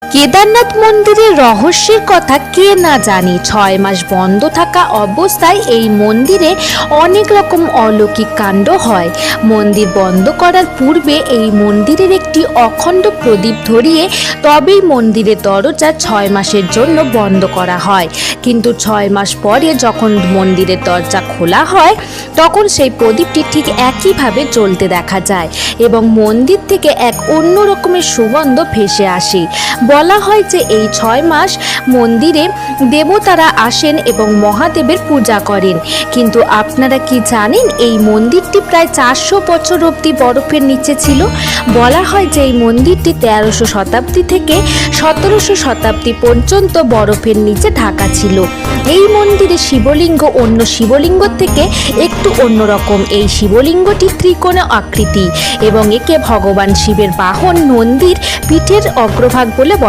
কেদারনাথ মন্দিরের রহস্যের কথা কে না জানি। 6 মাস বন্ধ থাকা অবস্থায় এই মন্দিরে অনেক রকম অলৌকিক কাণ্ড হয়। মন্দির বন্ধ করার পূর্বে এই মন্দিরের একটি অখণ্ড প্রদীপ ধরিয়ে তবেই মন্দিরের দরজা 6 মাসের জন্য বন্ধ করা হয়। কিন্তু 6 মাস পরে যখন মন্দিরের দরজা খোলা হয় তখন সেই প্রদীপটি ঠিক একইভাবে জ্বলতে দেখা যায় এবং মন্দির থেকে এক অন্য রকমের সুগন্ধ ভেসে আসে। বলা হয় যে এই 6 মাস মন্দিরে দেবতারা আসেন এবং মহাদেবের পূজা করেন। কিন্তু আপনারা কি জানেন এই মন্দিরটি প্রায় 400 বছর অবধি বরফের নিচে ছিল। বলা হয় যে এই মন্দিরটি 1300 শতাব্দী থেকে 1700 শতাব্দী পর্যন্ত বরফের নিচে ঢাকা ছিল। এই মন্দিরে শিবলিঙ্গ অন্য শিবলিঙ্গ থেকে একটু অন্যরকম। এই শিবলিঙ্গটি ত্রিকোণ আকৃতি এবং একে ভগবান শিবের বাহন নন্দীর পিঠের অগ্রভাগ বলে